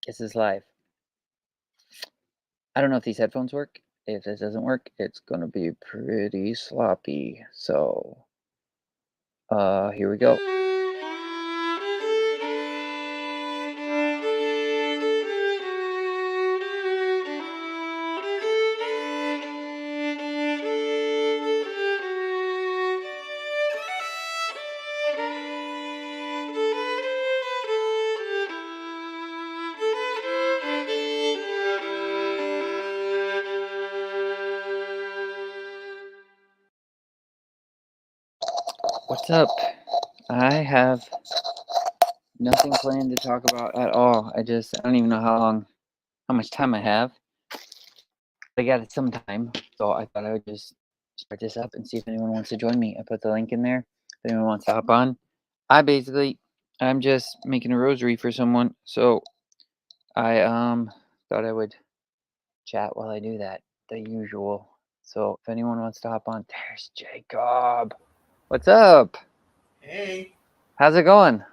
This is live. I don't know if these headphones work. If this doesn't work, it's gonna be pretty sloppy. So, here we go. What's up? I have nothing planned to talk about at all. I don't even know how much time I have. I got some time, so I thought I would just start this up and see if anyone wants to join me. I put the link in there. If anyone wants to hop on, I'm just making a rosary for someone, so I thought I would chat while I do that, the usual. So if anyone wants to hop on, there's Jacob. What's up? Hey, How's it going?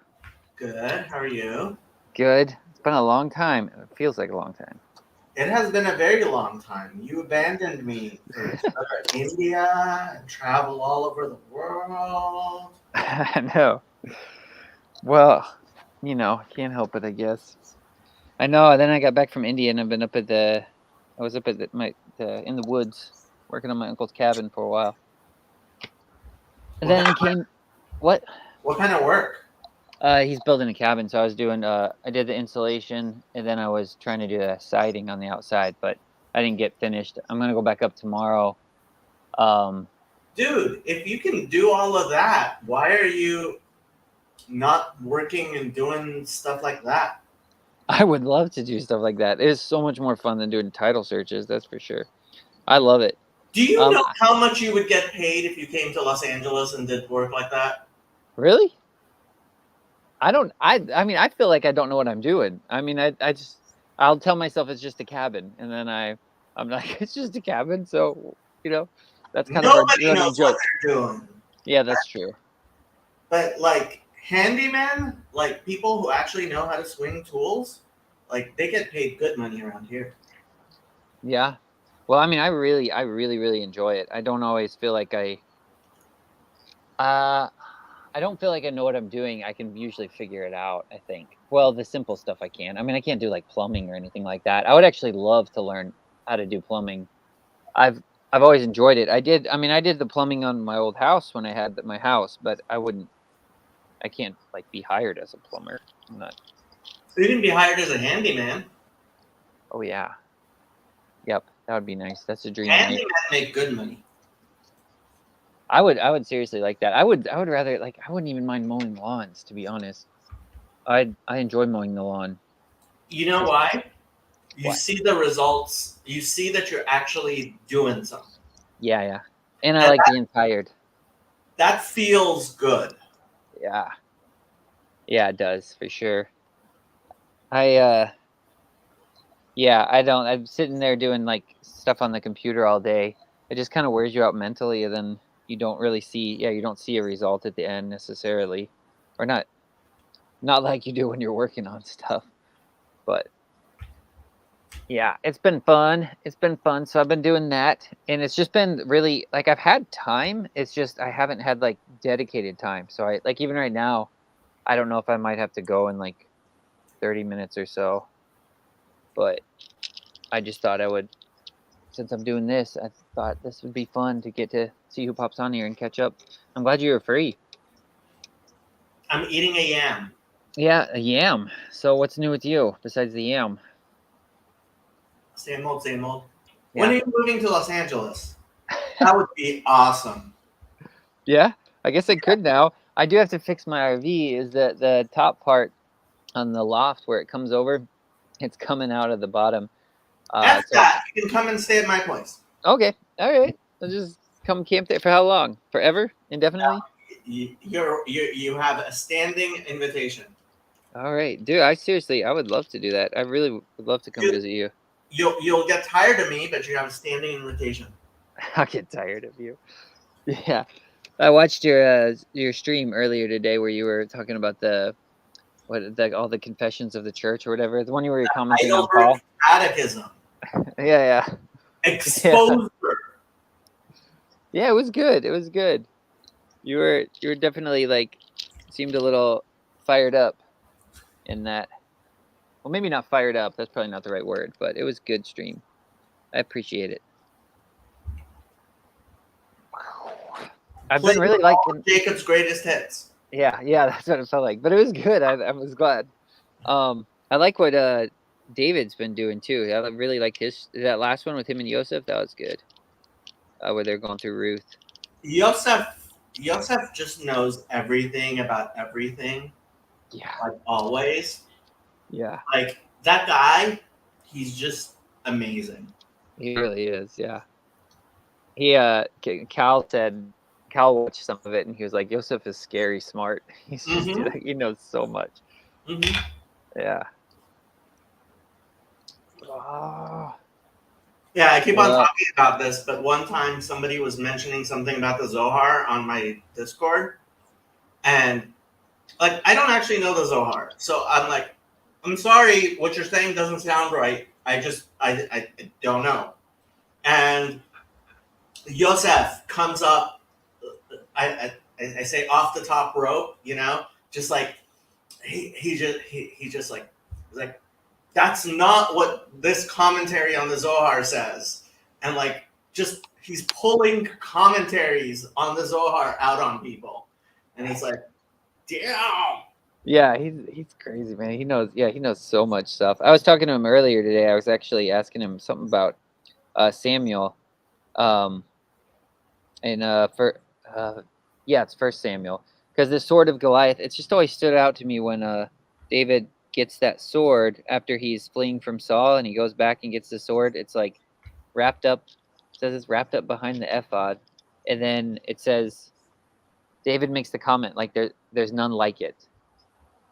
good. How are you? Good. It's been a long time. It feels like a long time. It has been a very long time. You abandoned me for India and travel all over the world. I know. Well, I can't help it, I guess. I know. Then I got back from India and I've been I was up at in the woods working on my uncle's cabin for a while. And then what? What kind of work? He's building a cabin, so I did the insulation, and then I was trying to do the siding on the outside, but I didn't get finished. I'm gonna go back up tomorrow. Dude, if you can do all of that, why are you not working and doing stuff like that? I would love to do stuff like that. It is so much more fun than doing title searches, that's for sure. I love it. Do you know how much you would get paid if you came to Los Angeles and did work like that? Really? I mean, I feel like I don't know what I'm doing. I mean, I'll tell myself it's just a cabin, and then I'm like, it's just a cabin, so, that's kind of a Nobody running knows joke. what they're doing. Yeah, that's true. But like handyman, like people who actually know how to swing tools, like they get paid good money around here. Yeah. Well, I mean, I really enjoy it. I don't always feel like I don't feel like I know what I'm doing. I can usually figure it out, I think. Well, the simple stuff I can. I mean, I can't do like plumbing or anything like that. I would actually love to learn how to do plumbing. I've always enjoyed it. I did the plumbing on my old house when I had my house, but I can't like be hired as a plumber. I'm not. So you can be hired as a handyman. Oh yeah. Yep, that would be nice. That's a dream. Handyman make good money. I would seriously like that. I would rather I wouldn't even mind mowing lawns, to be honest. I enjoy mowing the lawn. You know why? You What? see the results. You see that you're actually doing something. Yeah. And I like being tired. That feels good. Yeah. Yeah, it does, for sure. I'm sitting there doing like stuff on the computer all day. It just kind of wears you out mentally, and then you don't see a result at the end necessarily. Or not like you do when you're working on stuff. But yeah, it's been fun. So I've been doing that, and it's just been really like I've had time. It's just I haven't had like dedicated time. So I like even right now, I don't know if I might have to go in like 30 minutes or so. But I just thought since I'm doing this, I thought this would be fun to get to see who pops on here and catch up. I'm glad you were free. I'm eating a yam. Yeah, a yam. So what's new with you besides the yam? Same old, same old. Yeah. When are you moving to Los Angeles? That would be awesome. Yeah, I guess I could now. I do have to fix my RV. Is that the top part on the loft where it comes over? It's coming out of the bottom. F that. You can come and stay at my place. Okay. All right. I'll just come camp there for how long? Forever? Indefinitely? You have a standing invitation. All right, dude. I would love to do that. I really would love to come visit you. You'll get tired of me, but you have a standing invitation. I'll get tired of you. Yeah, I watched your stream earlier today where you were talking about the all the confessions of the church or whatever. The one where you're commenting on Heidelberg Paul. Catechism. Yeah. Exposure. Yeah, it was good. It was good. You were definitely like seemed a little fired up in that. Well, maybe not fired up. That's probably not the right word, but it was good stream. I appreciate it. I've been really liking Jacob's greatest hits. Yeah, that's what it felt like. But it was good. I was glad. I like what David's been doing too. I really liked that last one with him and Yosef. That was good. Where they're going through Ruth. Yosef just knows everything about everything. Yeah. Like always. Yeah. Like that guy, he's just amazing. He really is. Yeah. Cal watched some of it and he was like, Yosef is scary smart. He's just he knows so much. Yeah. Oh. Yeah, I keep on talking about this, but one time somebody was mentioning something about the Zohar on my Discord, and like I don't actually know the Zohar, so I'm like, I'm sorry, what you're saying doesn't sound right. I don't know. And Yosef comes up, I say off the top rope, just like he's like that's not what this commentary on the Zohar says. And like, just he's pulling commentaries on the Zohar out on people. And it's like, damn. Yeah, he's crazy, man. He knows so much stuff. I was talking to him earlier today. I was actually asking him something about Samuel. It's First Samuel. Because the sword of Goliath, it's just always stood out to me when David gets that sword after he's fleeing from Saul and he goes back and gets the sword. It's like wrapped up. It says it's wrapped up behind the ephod, and then it says David makes the comment like there's none like it,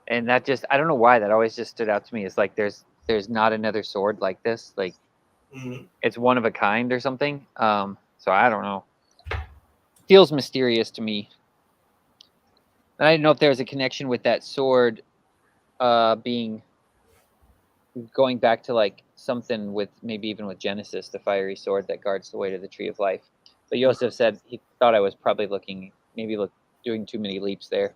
and that just I don't know why that always just stood out to me. It's like there's not another sword like this. Like it's one of a kind or something. So I don't know. Feels mysterious to me. And I didn't know if there was a connection with that sword being going back to like something with maybe even with Genesis, the fiery sword that guards the way to the tree of life. But Yosef said he thought I was probably doing too many leaps there.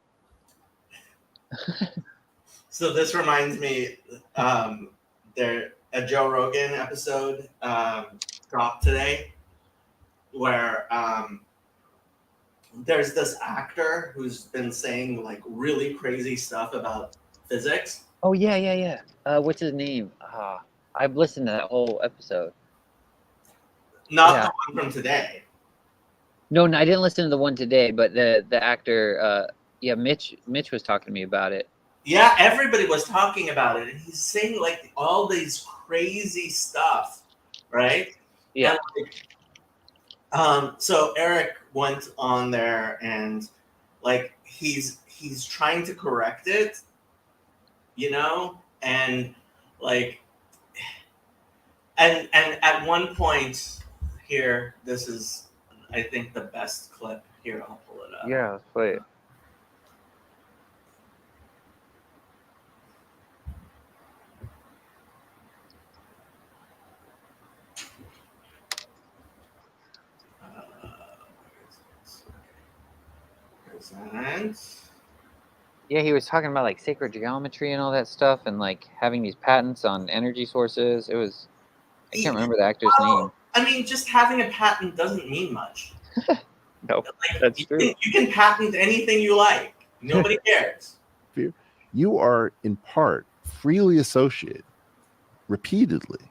So this reminds me, a Joe Rogan episode dropped today where there's this actor who's been saying like really crazy stuff about physics. Oh yeah. What's his name? I've listened to that whole episode. Not the one from today. No, I didn't listen to the one today, but the actor, Mitch was talking to me about it. Yeah, everybody was talking about it, and he's saying like all these crazy stuff, right? Yeah. And, so Eric went on there, and like he's trying to correct it, and like, and at one point here, this is I think the best clip here. I'll pull it up. Yeah, let's play it. Yeah, he was talking about like sacred geometry and all that stuff, and like having these patents on energy sources. I can't remember the actor's name. I mean, just having a patent doesn't mean much. No, that's true. You can patent anything you like. Nobody cares. You are in part freely associated repeatedly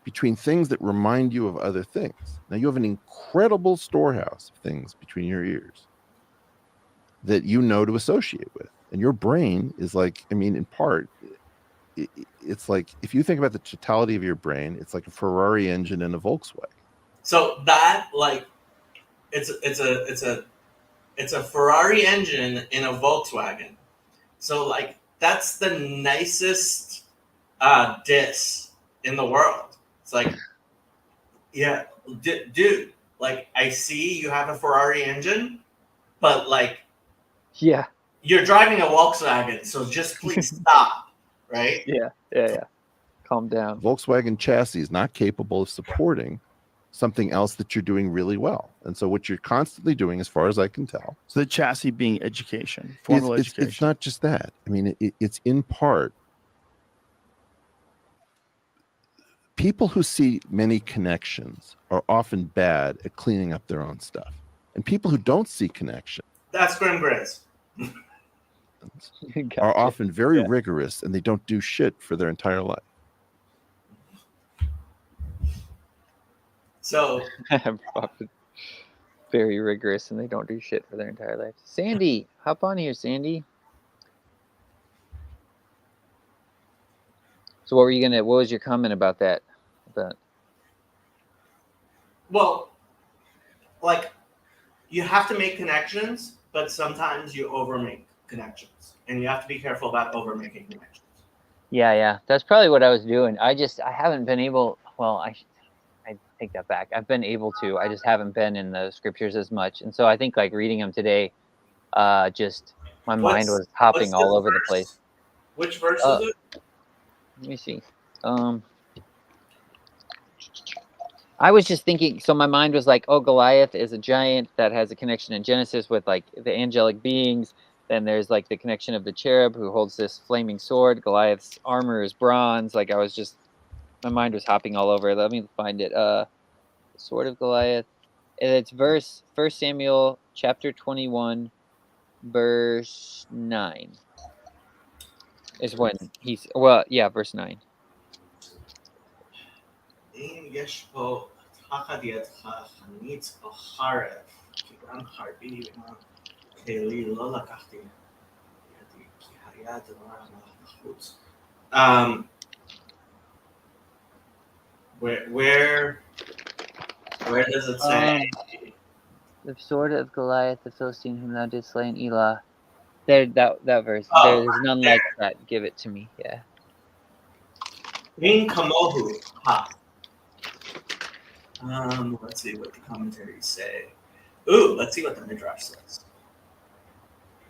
between things that remind you of other things. Now you have an incredible storehouse of things between your ears that you know to associate with. And your brain is like, I mean, in part, it's like, if you think about the totality of your brain, it's like a Ferrari engine and a Volkswagen. So that like, it's a Ferrari engine in a Volkswagen. So like, that's the nicest diss in the world. It's like, yeah, dude, like I see you have a Ferrari engine, but like, yeah, you're driving a Volkswagen, so just please stop, right? Yeah. Calm down. Volkswagen chassis is not capable of supporting something else that you're doing really well. And so what you're constantly doing, as far as I can tell, So the chassis being education, formal education. It's not just that. I mean, it's in part people who see many connections are often bad at cleaning up their own stuff. And people who don't see connections That's Grim Grizz. are Gotcha. often very rigorous and they don't do shit for their entire life. So Often very rigorous and they don't do shit for their entire life. Sandy, hop on here, Sandy. So what was your comment about that? well, like you have to make connections, but sometimes you overmake connections, and you have to be careful about overmaking connections. Yeah. That's probably what I was doing. I haven't been able. Well, I take that back. I've been able to. I just haven't been in the scriptures as much, and so I think like reading them today, just my mind was hopping what's all this over the verse? place. Which verse is it? Let me see. I was just thinking. So my mind was like, oh, Goliath is a giant that has a connection in Genesis with like the angelic beings. Then there's like the connection of the cherub who holds this flaming sword. Goliath's armor is bronze. Like my mind was hopping all over. Let me find it. The sword of Goliath. And it's verse 1 Samuel chapter 21, verse 9. Is when verse 9. אם יש פה תחת ידך חניץ או חרב, כי גם חרבי וגם כלי לא לקחתי ידי, כי היה דבר המלך בחוץ. Where does it say? The sword of Goliath, the Philistine whom thou didst slay in Elah. There, that verse. Oh, There's none there. like that. Give it to me. Yeah. In kamohu. Ha. Let's see what the commentaries say. Ooh, let's see what the Midrash says.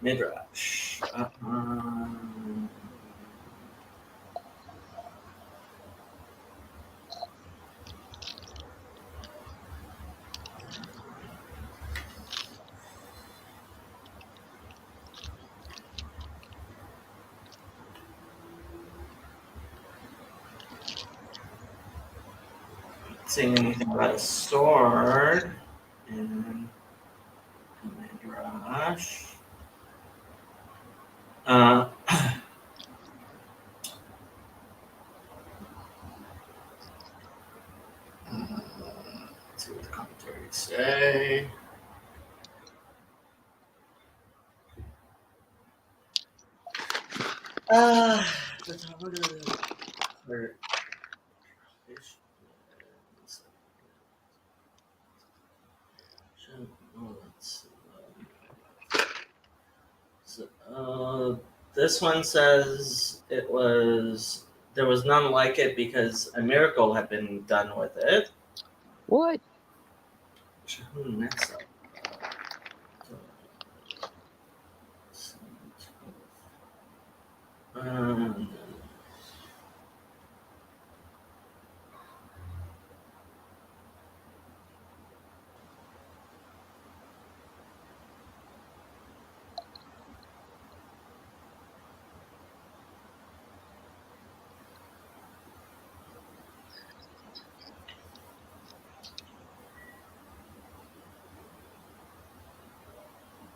Midrash. Saying anything about a sword in Midrash. Let's see what the commentaries say. This one says there was none like it because a miracle had been done with it. What? Next up.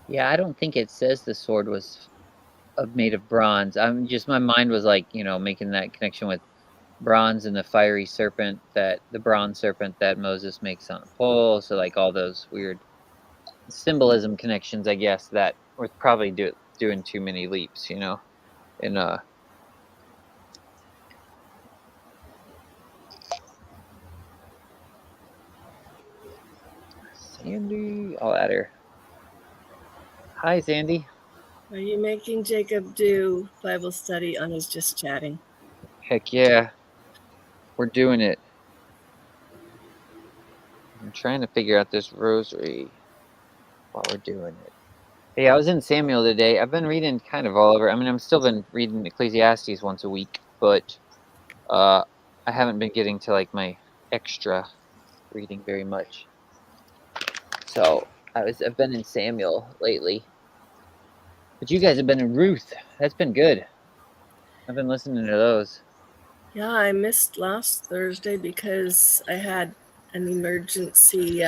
Yeah, I don't think it says the sword was made of bronze. My mind was like, making that connection with bronze and the fiery serpent, the bronze serpent that Moses makes on a pole. So like all those weird symbolism connections, I guess, that we're probably doing too many leaps, in Sandy, I'll add her. Hi, Sandy. Are you making Jacob do Bible study on his just chatting? Heck yeah. We're doing it. I'm trying to figure out this rosary while we're doing it. Yeah, I was in Samuel today. I've been reading kind of all over. I mean, I'm still been reading Ecclesiastes once a week, but I haven't been getting to like my extra reading very much. So I've been in Samuel lately. But you guys have been in Ruth. That's been good. I've been listening to those. Yeah, I missed last Thursday because I had an emergency.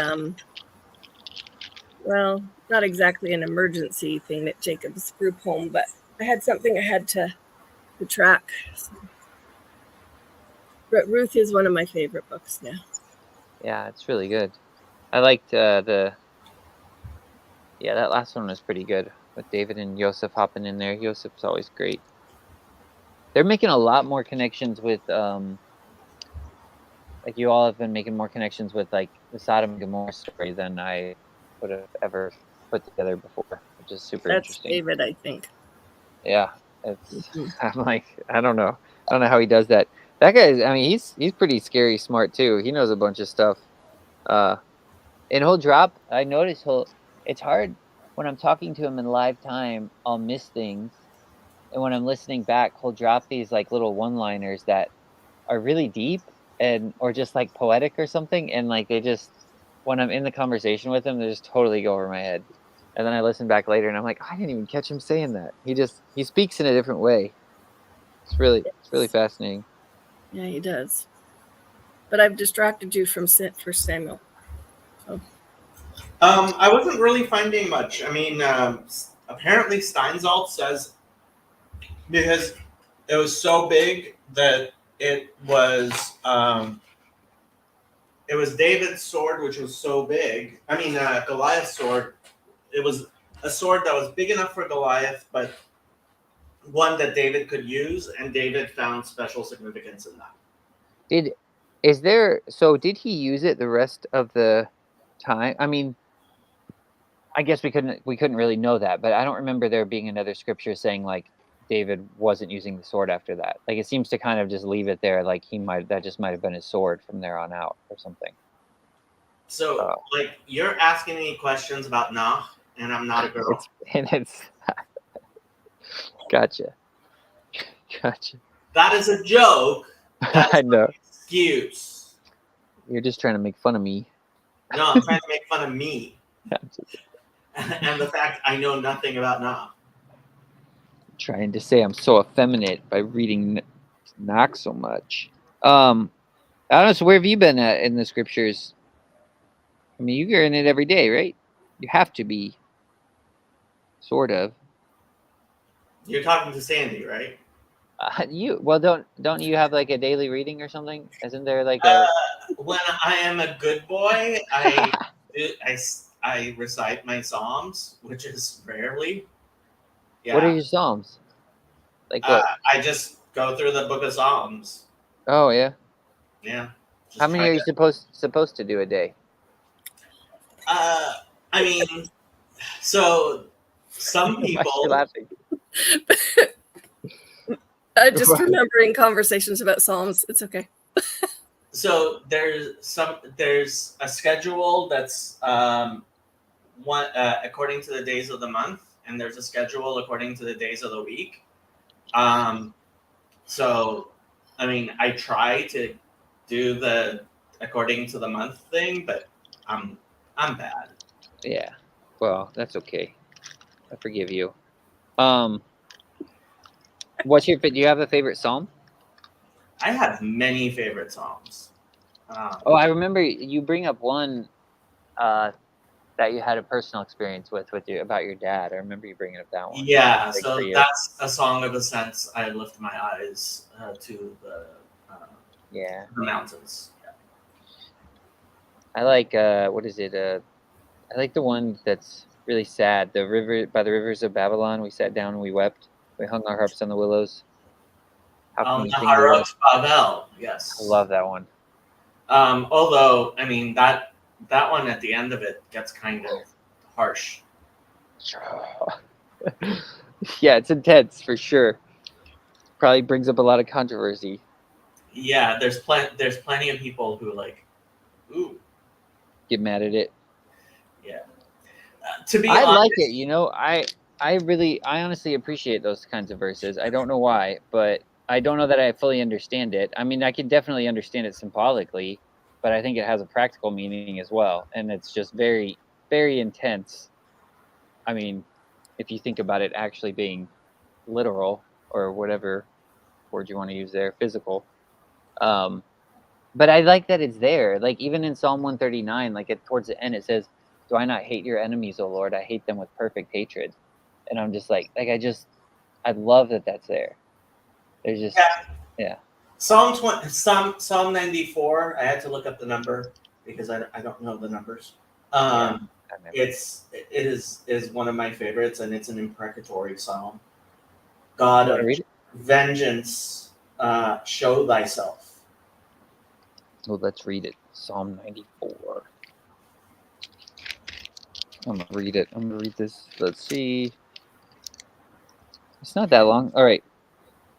Well, not exactly an emergency thing at Jacob's group home, but I had something I had to track. So. But Ruth is one of my favorite books now. Yeah, it's really good. I liked that last one was pretty good with David and Yosef hopping in there. Yosef's always great. They're making a lot more connections with like you all have been making more connections with like the Sodom and Gomorrah story than I would have ever put together before, which is super That's interesting. David, I think. Yeah, it's. I'm like, I don't know how he does that. That guy is. I mean, he's pretty scary smart too. He knows a bunch of stuff. And he'll drop. I notice he'll. It's hard when I'm talking to him in live time. I'll miss things, and when I'm listening back, he'll drop these like little one-liners that are really deep and or just like poetic or something, and like they just when I'm in the conversation with him, they just totally go over my head. And then I listen back later, and I'm like, I didn't even catch him saying that. He speaks in a different way. It's really fascinating. Yeah, he does. But I've distracted you from First Samuel. So. I wasn't really finding much. I mean, apparently Steinsaltz says because it was so big that it was David's sword, which was so big. I mean, Goliath's sword. It was a sword that was big enough for Goliath, but one that David could use, and David found special significance in that. Did he use it the rest of the time? I mean, I guess we couldn't really know that, but I don't remember there being another scripture saying like David wasn't using the sword after that. Like it seems to kind of just leave it there, like that just might have been his sword from there on out or something. So, like, you're asking me questions about Nah, and I'm not a girl. It's Gotcha. That is a joke. That's I know. an excuse. You're just trying to make fun of me. No, I'm trying to make fun of me. And the fact I know nothing about Nah. Trying to say I'm so effeminate by reading Knock so much. I don't know. So where have you been at in the scriptures? I mean, you're in it every day, right? You have to be. Sort of. You're talking to Sandy, right? Don't you have like a daily reading or something? Isn't there like when I am a good boy, I recite my psalms, which is rarely. Yeah. What are your psalms? Like what? I just go through the book of Psalms. Oh yeah. Yeah. How many are you supposed to do a day? I mean, so some people. Why are you laughing? Just remembering conversations about Psalms. It's okay. So there's a schedule that's one according to the days of the month, and there's a schedule according to the days of the week. So I mean, I try to do the according to the month thing, but I'm bad. Yeah. Well, that's okay. I forgive you. Do you have a favorite psalm? I have many favorite psalms. I remember you bring up one that you had a personal experience with about your dad. I remember you bringing up that one. Yeah, so that's a song of ascents. I lift my eyes to the mountains. Yeah. I like what is it? I like the one that's really sad. The river by the rivers of Babylon. We sat down and we wept. We hung our harps on the willows. The Harot Babel. Yes. I love that one. Although I mean that one at the end of it gets kind of harsh. Yeah, it's intense for sure. Probably brings up a lot of controversy. Yeah, there's plenty of people who like, ooh, get mad at it. Yeah. To be I honest, like it. You know, I honestly appreciate those kinds of verses. I don't know why, but I don't know that I fully understand it. I mean, I can definitely understand it symbolically, but I think it has a practical meaning as well, and it's just very, very intense. I mean, if you think about it actually being literal or whatever word you want to use there, physical. Um, but I like that it's there. Like even in Psalm 139, like towards the end, it says, "Do I not hate your enemies, O Lord? I hate them with perfect hatred." And I'm just like I love that that's there. There's just, yeah. yeah. Psalm 94. I had to look up the number because I don't know the numbers. Yeah, It is one of my favorites, and it's an imprecatory psalm. God you want to of read it? vengeance, show thyself. Well, let's read it. Psalm 94. I'm gonna read it. I'm gonna read this. Let's see. It's not that long. All right.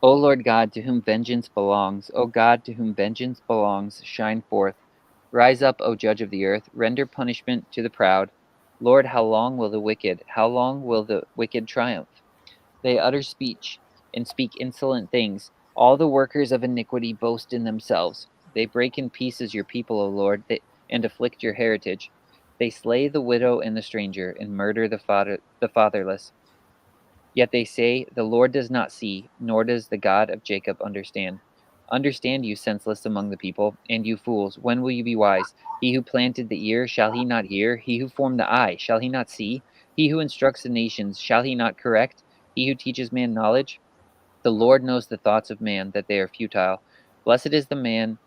O Lord God, to whom vengeance belongs, O God, to whom vengeance belongs, shine forth. Rise up, O Judge of the earth, render punishment to the proud. Lord, how long will the wicked triumph? They utter speech and speak insolent things. All the workers of iniquity boast in themselves. They break in pieces your people, O Lord, and afflict your heritage. They slay the widow and the stranger, and murder the fatherless. Yet they say, "The Lord does not see, nor does the God of Jacob understand." Understand, you senseless among the people, and you fools, when will you be wise? He who planted the ear, shall he not hear? He who formed the eye, shall he not see? He who instructs the nations, shall he not correct? He who teaches man knowledge? The Lord knows the thoughts of man, that they are futile. Blessed is the man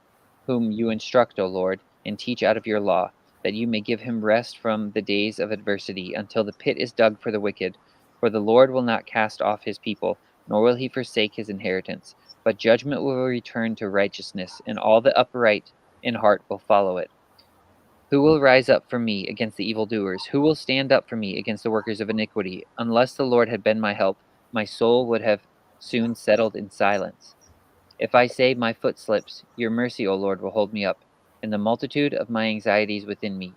whom you instruct, O Lord, and teach out of your law, that you may give him rest from the days of adversity, until the pit is dug for the wicked. For the Lord will not cast off his people, nor will he forsake his inheritance. But judgment will return to righteousness, and all the upright in heart will follow it. Who will rise up for me against the evildoers? Who will stand up for me against the workers of iniquity? Unless the Lord had been my help, my soul would have soon settled in silence. If I say my foot slips, your mercy, O Lord, will hold me up. In the multitude of my anxieties within me,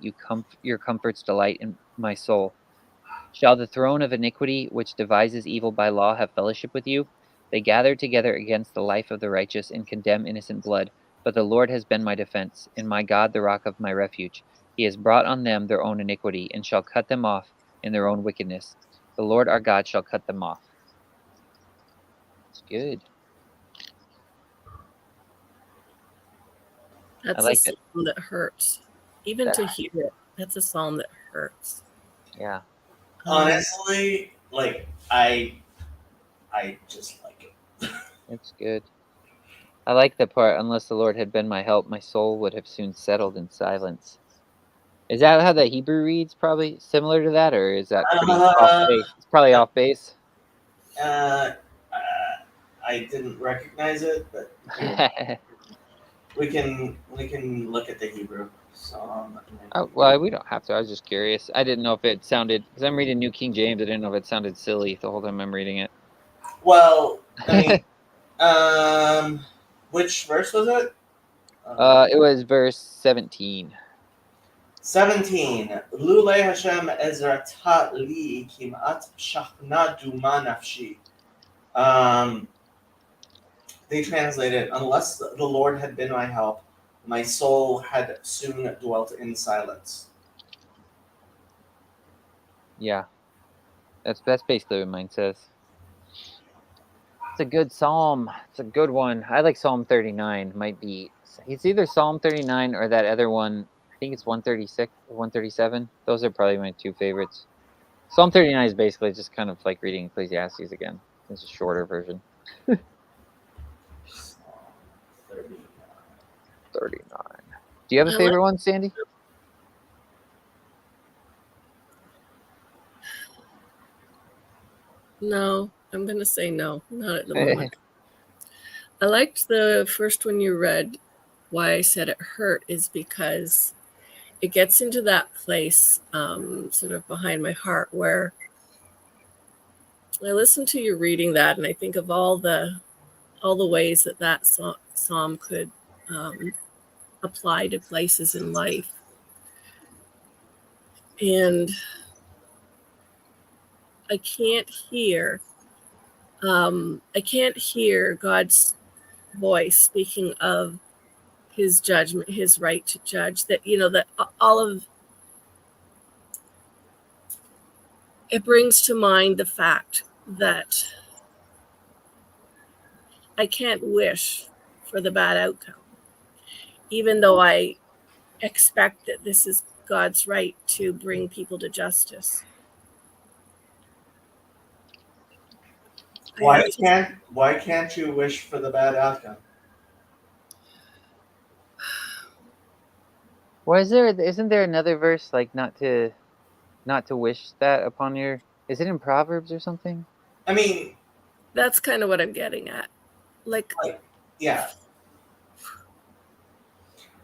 your comforts delight in my soul. Shall the throne of iniquity, which devises evil by law, have fellowship with you? They gather together against the life of the righteous and condemn innocent blood. But the Lord has been my defense, and my God the rock of my refuge. He has brought on them their own iniquity, and shall cut them off in their own wickedness. The Lord our God shall cut them off. It's good. I That's a like it. psalm that hurts. Even That- to hear it, that's a psalm that hurts. Yeah. Honestly, like I just like it. It's good. I like the part, unless the Lord had been my help, my soul would have soon settled in silence. Is that how the Hebrew reads? Probably similar to that, or is that pretty off Uh, base? It's probably off base. uh, I didn't recognize it, but we can look at the Hebrew. Oh, well, we don't have to. I was just curious. I didn't know if it sounded, because I'm reading New King James. I didn't know if it sounded silly the whole time I'm reading it. Well, I mean, which verse was it? It was verse 17. 17. Lule Hashem Ezrata li kimat shachna duma nafshi. They translated, unless the Lord had been my help, my soul had soon dwelt in silence. Yeah, that's basically what mine says. It's a good psalm. It's a good one. I like Psalm 39. Might be, it's either Psalm 39 or that other one. I think it's 136 or 137. Those are probably my two favorites. Psalm 39 is basically just kind of like reading Ecclesiastes again. It's a shorter version. Psalm 39. 39. Do you have a I favorite one, Sandy? No, I'm going to say no, not at the moment. I liked the first one you read. Why I said it hurt is because it gets into that place sort of behind my heart where I listen to you reading that and I think of all the ways that psalm could apply to places in life. And I can't hear God's voice speaking of his judgment, his right to judge, that, that all of it brings to mind the fact that I can't wish for the bad outcome, even though I expect that this is God's right to bring people to justice. Why can't you wish for the bad outcome? Why isn't there another verse like not to wish that upon your? Is it in Proverbs or something? I mean, That's kind of what I'm getting at. yeah.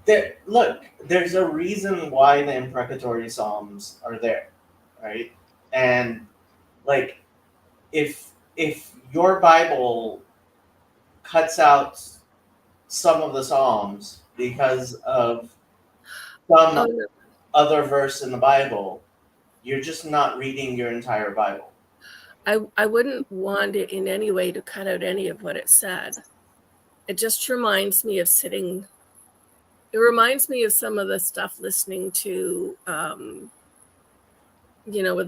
There's a reason why the imprecatory psalms are there, right? And like, if your Bible cuts out some of the psalms because of some Oh, no. other verse in the Bible, you're just not reading your entire Bible. I wouldn't want it in any way to cut out any of what it said. It just reminds me of it reminds me of some of the stuff listening to, with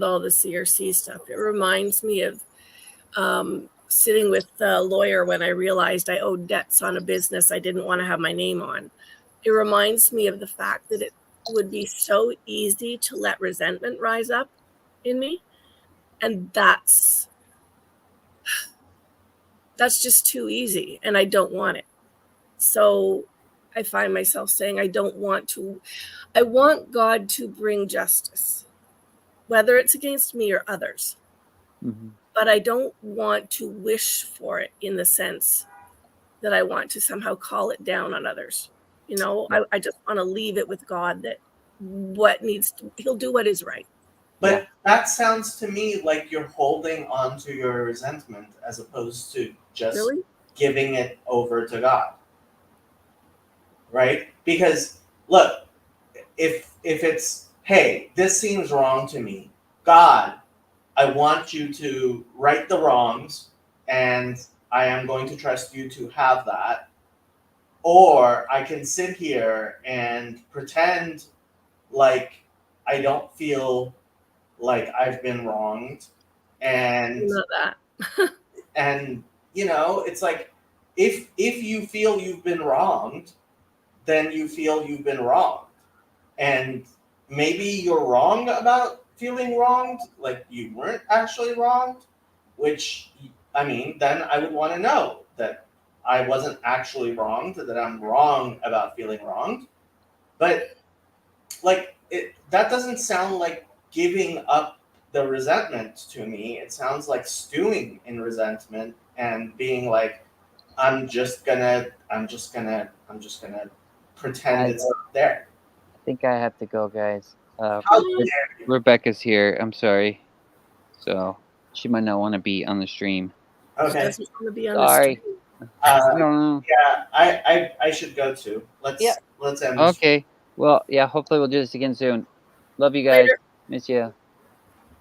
all the CRC stuff. It reminds me of sitting with a lawyer when I realized I owed debts on a business I didn't want to have my name on. It reminds me of the fact that it would be so easy to let resentment rise up in me. And that's just too easy, and I don't want it. So I find myself saying I want God to bring justice, whether it's against me or others. Mm-hmm. But I don't want to wish for it in the sense that I want to somehow call it down on others. I just want to leave it with God that he'll do what is right. But that sounds to me like you're holding on to your resentment as opposed to just Really? giving it over to God. Right? Because look, if it's, hey, this seems wrong to me, God, I want you to right the wrongs, and I am going to trust you to have that. Or I can sit here and pretend like I don't feel like I've been wronged, and Not that. and it's like, if you feel you've been wronged, then you feel you've been wronged, and maybe you're wrong about feeling wronged, like you weren't actually wronged, which, I mean, then I would want to know that I wasn't actually wronged, that I'm wrong about feeling wronged. But like, that doesn't sound like giving up the resentment to me. It sounds like stewing in resentment and being like, I'm just gonna pretend it's not there. I think I have to go, guys. How dare you? Rebecca's here. I'm sorry. So she might not want to be on the stream. She Okay. doesn't want to be on Sorry. the stream. I don't know. Yeah, I should go too. Let's end this. Okay. Well, yeah. Hopefully we'll do this again soon. Love you guys. Later. Miss you.